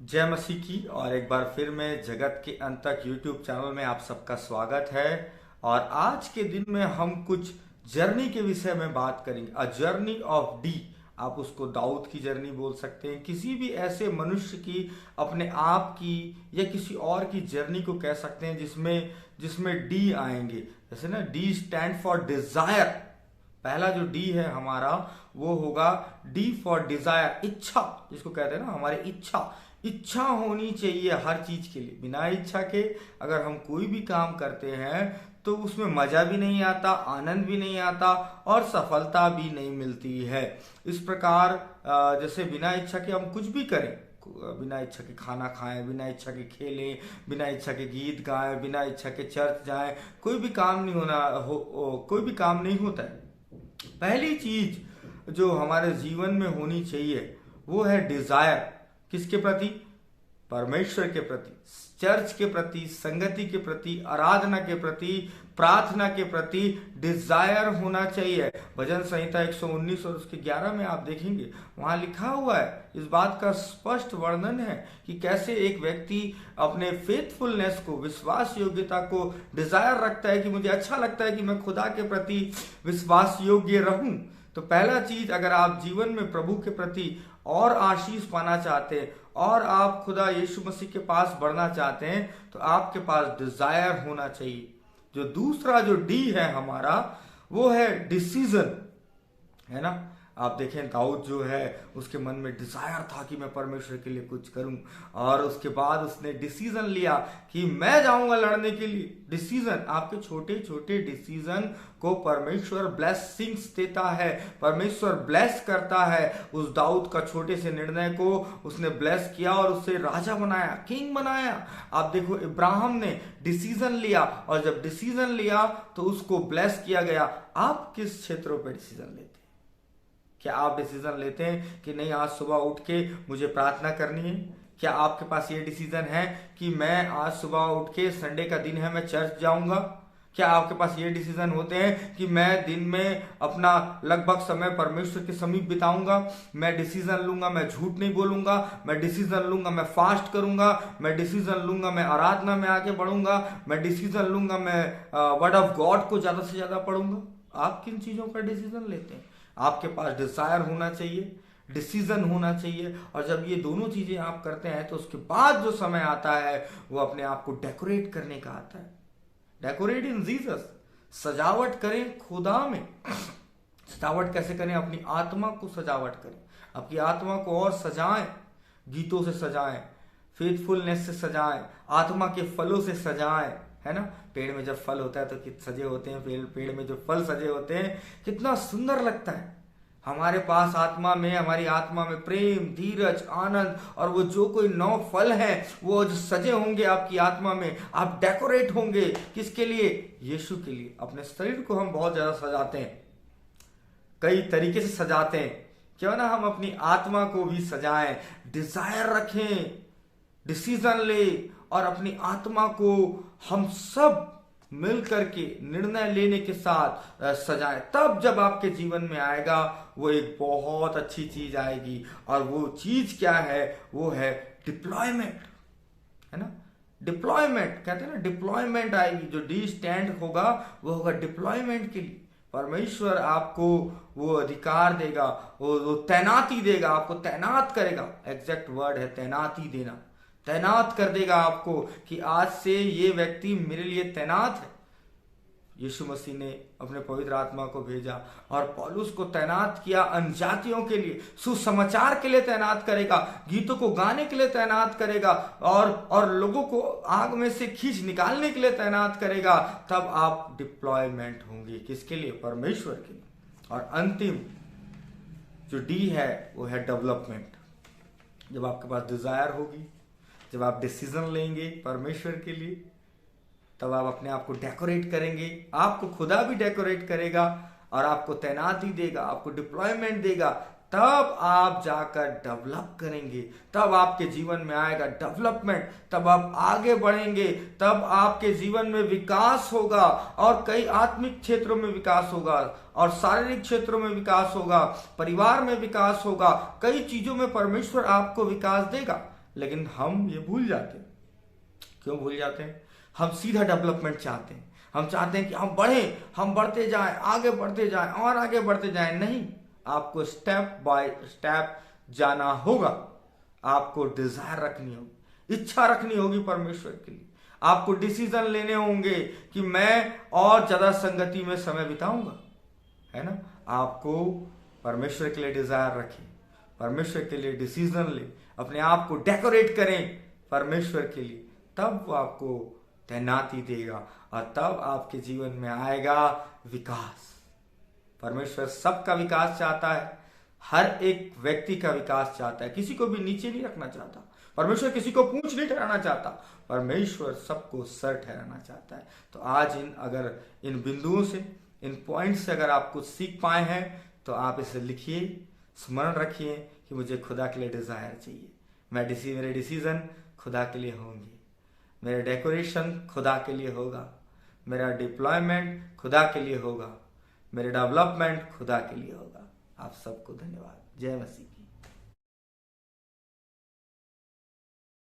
जय मसीह की। और एक बार फिर मैं जगत के अंत तक यूट्यूब चैनल में आप सबका स्वागत है। और आज के दिन में हम कुछ जर्नी के विषय में बात करेंगे। अ जर्नी ऑफ डी, आप उसको दाऊद की जर्नी बोल सकते हैं, किसी भी ऐसे मनुष्य की, अपने आप की या किसी और की जर्नी को कह सकते हैं जिसमें जिसमें डी आएंगे। जैसे ना, डी स्टैंड फॉर डिजायर। पहला जो डी है हमारा वो होगा डी फॉर डिजायर, इच्छा, जिसको कहते हैं ना हमारी इच्छा। इच्छा होनी चाहिए हर चीज के लिए। बिना इच्छा के अगर हम कोई भी काम करते हैं तो उसमें मजा भी नहीं आता, आनंद भी नहीं आता और सफलता भी नहीं मिलती है। इस प्रकार जैसे बिना इच्छा के हम कुछ भी करें, बिना इच्छा के खाना खाएं, बिना इच्छा के खेलें, बिना इच्छा के गीत गाएं, बिना इच्छा के चर्च जाएं, कोई भी काम नहीं कोई भी काम नहीं होता है। पहली चीज जो हमारे जीवन में होनी चाहिए वो है डिजायर। किसके प्रति? परमेश्वर के प्रति, चर्च के प्रति, संगति के प्रति, आराधना के प्रति, प्रार्थना के प्रति डिजायर होना चाहिए। भजन संहिता 119 और उसके 11 में आप देखेंगे, वहां लिखा हुआ है, इस बात का स्पष्ट वर्णन है कि कैसे एक व्यक्ति अपने फेथफुलनेस को, विश्वास योग्यता को डिजायर रखता है कि मुझे अच्छा लगता है कि मैं खुदा के प्रति विश्वास योग्य रहूं। तो पहला चीज, अगर आप जीवन में प्रभु के प्रति और आशीष पाना चाहते हैं और आप खुदा यीशु मसीह के पास बढ़ना चाहते हैं तो आपके पास डिजायर होना चाहिए। जो दूसरा जो डी है हमारा वो है डिसीजन, है ना। आप देखें, दाऊद जो है उसके मन में डिजायर था कि मैं परमेश्वर के लिए कुछ करूं, और उसके बाद उसने डिसीजन लिया कि मैं जाऊंगा लड़ने के लिए। डिसीजन, आपके छोटे छोटे डिसीजन को परमेश्वर ब्लेसिंग्स देता है, परमेश्वर ब्लेस करता है। उस दाऊद का छोटे से निर्णय को उसने ब्लेस किया और उससे राजा बनाया, किंग बनाया। आप देखो, इब्राहिम ने डिसीजन लिया और जब डिसीजन लिया तो उसको ब्लेस किया गया। आप किस क्षेत्रों पर डिसीजन लेते हैं? क्या आप डिसीजन लेते हैं कि नहीं, आज सुबह उठ के मुझे प्रार्थना करनी है? क्या आपके पास ये डिसीजन है कि मैं आज सुबह उठ के, संडे का दिन है, मैं चर्च जाऊंगा? क्या आपके पास ये डिसीजन होते हैं कि मैं दिन में अपना लगभग समय परमेश्वर के समीप बिताऊंगा? मैं डिसीजन लूंगा, मैं झूठ नहीं बोलूंगा, मैं डिसीजन लूंगा, मैं फास्ट करूंगा, मैं डिसीजन लूंगा, मैं आराधना में आगे बढ़ूंगा, मैं डिसीजन लूंगा, मैं वर्ड ऑफ गॉड को ज्यादा से ज्यादा पढ़ूंगा। आप किन चीजों का डिसीजन लेते हैं? आपके पास डिजायर होना चाहिए, डिसीजन होना चाहिए। और जब ये दोनों चीजें आप करते हैं तो उसके बाद जो समय आता है वो अपने आप को डेकोरेट करने का आता है। डेकोरेट इन जीसस, सजावट करें खुदा में। सजावट कैसे करें? अपनी आत्मा को सजावट करें, अपनी आत्मा को और सजाएं, गीतों से सजाएं, फेथफुलनेस से सजाएं, आत्मा के फलों से सजाएं, है ना। पेड़ में जब फल होता है तो कितने सजे होते हैं, पेड़ में जो फल सजे होते हैं कितना सुंदर लगता है। हमारे पास आत्मा में, हमारी आत्मा में प्रेम, धीरज, आनंद और वो जो कोई 9 फल हैं वो जो सजे होंगे आपकी आत्मा में, आप डेकोरेट होंगे। किसके लिए? यीशु के लिए। अपने शरीर को हम बहुत ज्यादा सजाते हैं, कई तरीके से सजाते हैं, क्यों ना हम अपनी आत्मा को भी सजाएं। डिजायर रखें, डिसीजन ले और अपनी आत्मा को हम सब मिल करके निर्णय लेने के साथ सजाएं। तब जब आपके जीवन में आएगा वो एक बहुत अच्छी चीज आएगी। और वो चीज क्या है? वो है डिप्लॉयमेंट, है ना। डिप्लॉयमेंट कहते हैं ना, डिप्लॉयमेंट आएगी। जो डी स्टैंड होगा वो होगा डिप्लॉयमेंट के लिए। परमेश्वर आपको वो अधिकार देगा, वो तैनाती देगा, आपको तैनात करेगा। एग्जैक्ट वर्ड है तैनाती देना। तैनात कर देगा आपको कि आज से ये व्यक्ति मेरे लिए तैनात है। यीशु मसीह ने अपने पवित्र आत्मा को भेजा और पौलुस को तैनात किया अन्यजातियों के लिए, सुसमाचार के लिए तैनात करेगा, गीतों को गाने के लिए तैनात करेगा और लोगों को आग में से खींच निकालने के लिए तैनात करेगा। तब आप डिप्लॉयमेंट होंगे। किसके लिए? परमेश्वर के लिए। और अंतिम जो डी है वो है डेवलपमेंट। जब आपके पास डिजायर होगी, जब आप डिसीजन लेंगे परमेश्वर के लिए, तब आप अपने आप को डेकोरेट करेंगे। आपको खुदा भी डेकोरेट करेगा और आपको तैनाती देगा, आपको डिप्लॉयमेंट देगा। तब आप जाकर डेवलप करेंगे, तब आपके जीवन में आएगा डेवलपमेंट, तब आप आगे बढ़ेंगे, तब आपके जीवन में विकास होगा और कई आत्मिक क्षेत्रों में विकास होगा और शारीरिक क्षेत्रों में विकास होगा, परिवार में विकास होगा, कई चीजों में परमेश्वर आपको विकास देगा। लेकिन हम ये भूल जाते हैं। क्यों भूल जाते हैं? हम सीधा डेवलपमेंट चाहते हैं। हम चाहते हैं कि हम बढ़ें, हम बढ़ते जाएं, आगे बढ़ते जाएं और आगे बढ़ते जाएं। नहीं, आपको स्टेप बाय स्टेप जाना होगा। आपको डिजायर रखनी होगी, इच्छा रखनी होगी परमेश्वर के लिए। आपको डिसीजन लेने होंगे कि मैं और ज्यादा संगति में समय बिताऊंगा, है ना। आपको परमेश्वर के लिए डिजायर रखें, परमेश्वर के लिए डिसीजन ले, अपने आप को डेकोरेट करें परमेश्वर के लिए, तब वो आपको तैनाती देगा और तब आपके जीवन में आएगा विकास। परमेश्वर सबका विकास चाहता है, हर एक व्यक्ति का विकास चाहता है, किसी को भी नीचे नहीं रखना चाहता। परमेश्वर किसी को पूंछ नहीं ठहराना चाहता, परमेश्वर सबको सर ठहराना चाहता है। तो आज इन बिंदुओं से, इन पॉइंट से अगर आप कुछ सीख पाए हैं तो आप इसे लिखिए, स्मरण रखिए कि मुझे खुदा के लिए डिजायर चाहिए। मेरे डिसीजन खुदा के लिए होंगे, मेरा डेकोरेशन खुदा के लिए होगा, मेरा डिप्लॉयमेंट खुदा के लिए होगा, मेरे डेवलपमेंट खुदा के लिए होगा। आप सबको धन्यवाद। जय मसीह की।